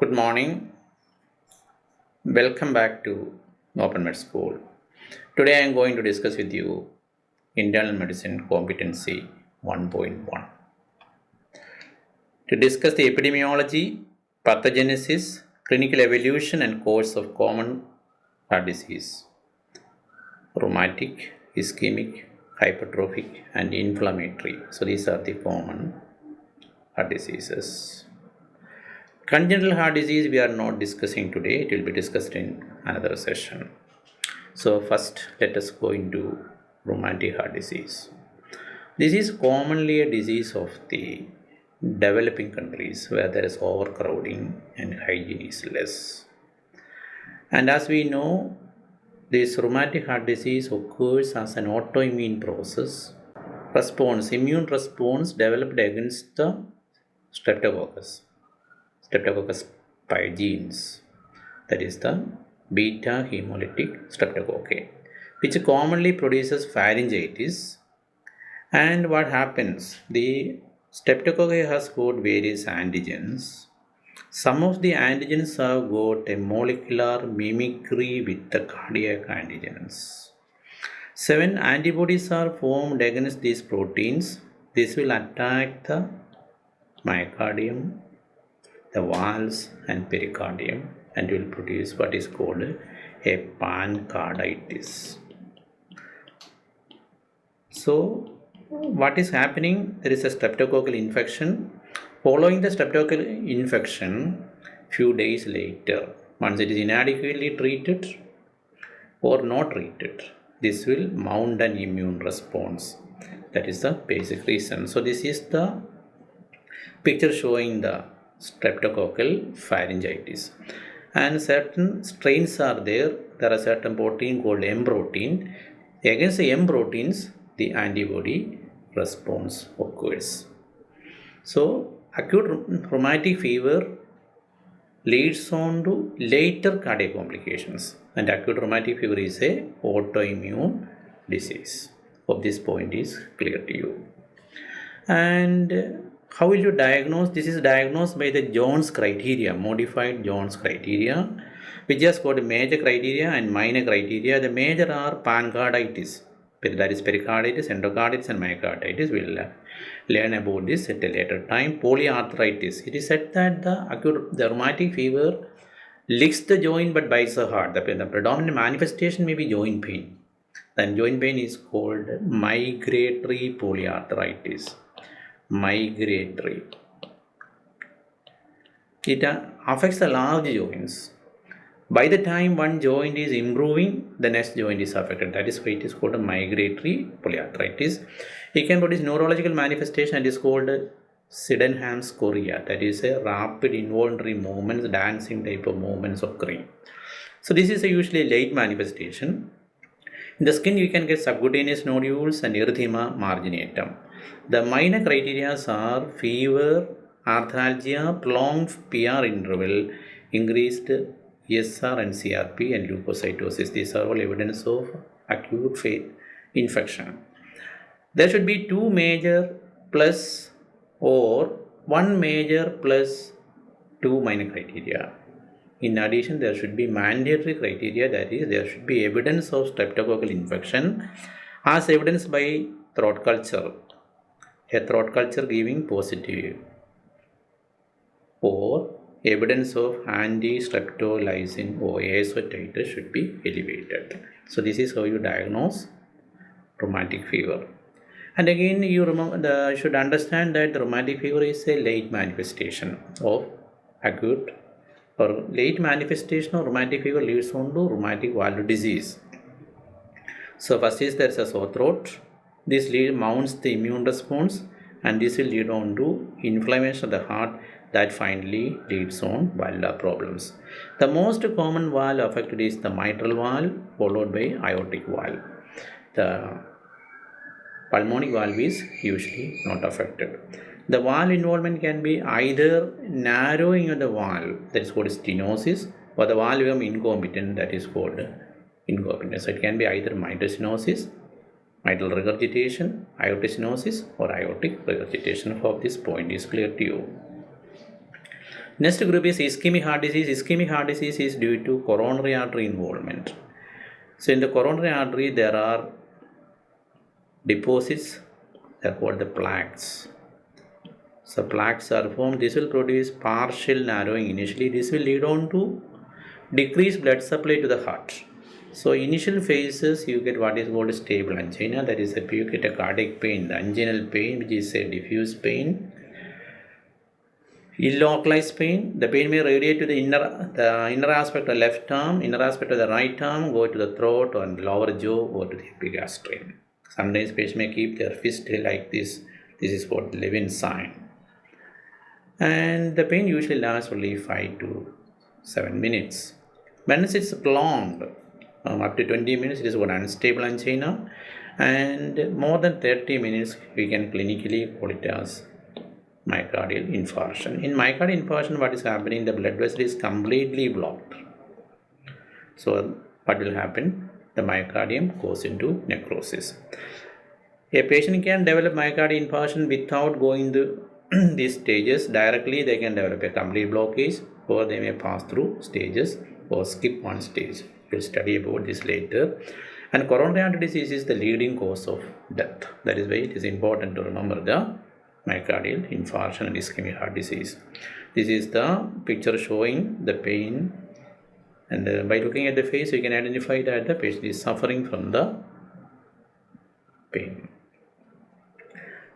Good morning. Welcome back to Open Med School. Today I am going to discuss with you Internal Medicine Competency 1.1. To discuss the epidemiology, pathogenesis, clinical evolution and course of common heart disease, rheumatic, ischemic, hypertrophic and inflammatory. So these are the common heart diseases. Congenital heart disease we are not discussing today, it will be discussed in another session. So first let us go into rheumatic heart disease. This is commonly a disease of the developing countries where there is overcrowding and hygiene is less. And as we know, this rheumatic heart disease occurs as an autoimmune process. Immune response developed against the Streptococcus pyogenes, that is the beta hemolytic streptococci, which commonly produces pharyngitis. And what happens? The streptococci has got various antigens. Some of the antigens have got a molecular mimicry with the cardiac antigens. 7 antibodies are formed against these proteins. This will attack the myocardium, the valves and pericardium, and will produce what is called a pancarditis. So what is happening? There is a streptococcal infection. Following the streptococcal infection, few days later, once it is inadequately treated or not treated, this will mount an immune response. That is the basic reason. So this is the picture showing the streptococcal pharyngitis, and certain strains are there. There are certain protein called M protein. Against the M proteins, the antibody response occurs. So acute rheumatic fever leads on to later cardiac complications, and acute rheumatic fever is a autoimmune disease. Hope this point is clear to you. And how will you diagnose? This is diagnosed by the Jones criteria, modified Jones criteria, which has got major criteria and minor criteria. The major are pancarditis, that is pericarditis, endocarditis and myocarditis. We will learn about this at a later time. Polyarthritis. It is said that the rheumatic fever licks the joint but bites the heart. The predominant manifestation may be joint pain. Then joint pain is called migratory polyarthritis. Migratory. It affects the large joints. By the time one joint is improving, the next joint is affected. That is why it is called a migratory polyarthritis. It can produce neurological manifestation. It is called Sydenham's chorea. That is a rapid involuntary movements, dancing type of movements occurring. So this is a usually late manifestation. In the skin, you can get subcutaneous nodules and erythema marginatum. The minor criteria are fever, arthralgia, prolonged PR interval, increased ESR and CRP, and leukocytosis. These are all evidence of acute infection. There should be 2 major plus or 1 major plus 2 minor criteria. In addition, there should be mandatory criteria, that is, there should be evidence of streptococcal infection as evidenced by throat culture. A throat culture giving positive, or evidence of anti-streptolysin or ASO titer should be elevated. So this is how you diagnose rheumatic fever. And again, you should understand that the rheumatic fever is a late manifestation of acute or late manifestation of rheumatic fever leads on to rheumatic valvular disease. So first is there is a sore throat. This mounts the immune response, and this will lead on to inflammation of the heart that finally leads on valvular problems. The most common valve affected is the mitral valve, followed by aortic valve. The pulmonic valve is usually not affected. The valve involvement can be either narrowing of the valve, that is called stenosis, or the valve become incompetent, that is called incompetence. So it can be either mitral stenosis, mitral regurgitation, aortic stenosis, or aortic regurgitation. Hope this point is clear to you. Next group is ischemic heart disease. Ischemic heart disease is due to coronary artery involvement. So in the coronary artery there are deposits, they are called the plaques. So plaques are formed. This will produce partial narrowing initially. This will lead on to decreased blood supply to the heart. So initial phases you get what is called stable angina. That is, you get a cardiac pain, the anginal pain, which is a diffuse pain. Localized pain. The pain may radiate to the inner aspect of the left arm, inner aspect of the right arm, go to the throat or lower jaw, or to the epigastrium. Sometimes patients may keep their fist like this. This is called Levin's sign. And the pain usually lasts only 5 to 7 minutes. When it's prolonged, up to 20 minutes, it is called unstable angina. And more than 30 minutes, we can clinically call it as myocardial infarction. In myocardial infarction, what is happening? The blood vessel is completely blocked. So what will happen? The myocardium goes into necrosis. A patient can develop myocardial infarction without going through these stages. Directly they can develop a complete blockage, or they may pass through stages or skip one stage. We'll study about this later. And coronary artery disease is the leading cause of death. That is why it is important to remember the myocardial infarction and ischemic heart disease. This is the picture showing the pain, and by looking at the face you can identify that the patient is suffering from the pain.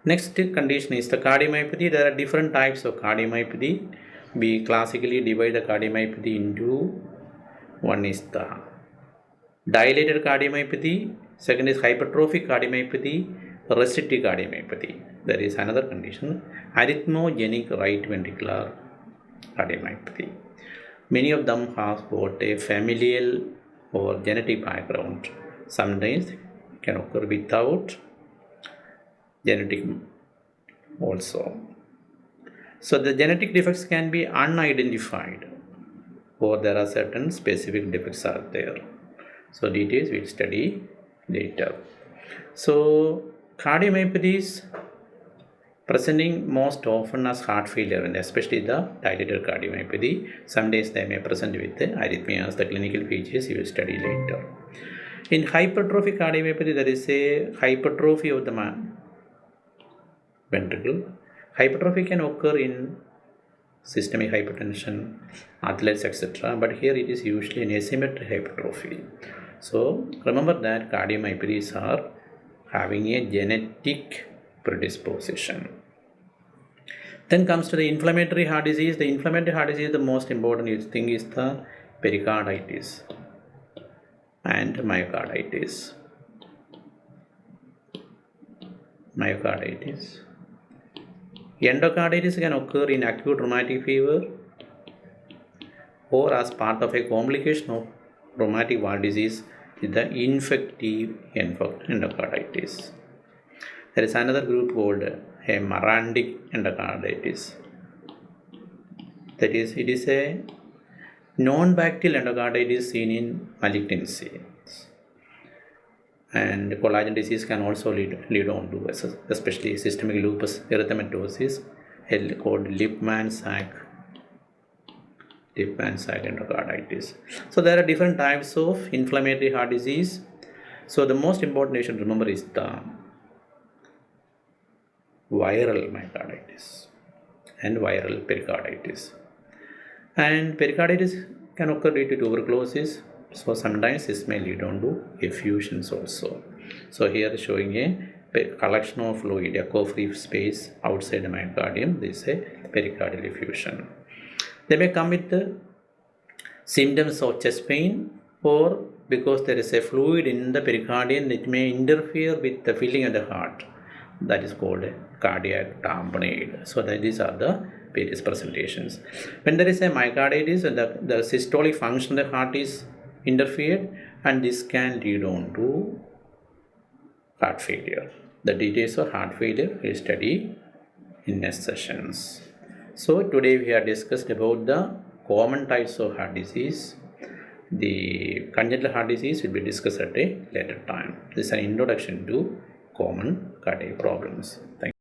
Next condition is the cardiomyopathy. There are different types of cardiomyopathy. We classically divide the cardiomyopathy into, one is the dilated cardiomyopathy, second is hypertrophic cardiomyopathy, restrictive cardiomyopathy. There is another condition, arrhythmogenic right ventricular cardiomyopathy. Many of them have got a familial or genetic background. Sometimes can occur without genetic also. So the genetic defects can be unidentified, or there are certain specific defects are there. So details we'll study later. So cardiomyopathies presenting most often as heart failure, and especially the dilated cardiomyopathy. Sometimes they may present with the arrhythmias. The clinical features you will study later. In hypertrophic cardiomyopathy, there is a hypertrophy of the ventricle. Hypertrophy can occur in systemic hypertension, athletes, etc. But here it is usually an asymmetric hypertrophy. So remember that cardiomyopathies are having a genetic predisposition. Then comes to the inflammatory heart disease. The inflammatory heart disease, the most important thing is the pericarditis and myocarditis. Endocarditis can occur in acute rheumatic fever or as part of a complication of rheumatic valve disease with the infective endocarditis. There is another group called hemorrhagic endocarditis. That is, it is a non-bacterial endocarditis seen in malignancy. And collagen disease can also lead on to, especially systemic lupus erythematosus, called Lippmann-Sack endocarditis. So there are different types of inflammatory heart disease. So the most important you should remember is the viral myocarditis and viral pericarditis. And pericarditis can occur due to tuberculosis. So sometimes this may lead on to effusions also. So here showing a collection of fluid, a echo-free space outside the myocardium. This is a pericardial effusion. They may come with the symptoms of chest pain, or because there is a fluid in the pericardium, it may interfere with the filling of the heart. That is called a cardiac tamponade. So these are the various presentations. When there is a myocarditis, the systolic function of the heart is interfered, and this can lead on to heart failure. The details of heart failure we study in next sessions. So today we have discussed about the common types of heart disease. The congenital heart disease will be discussed at a later time. This is an introduction to common cardiac problems. Thank you.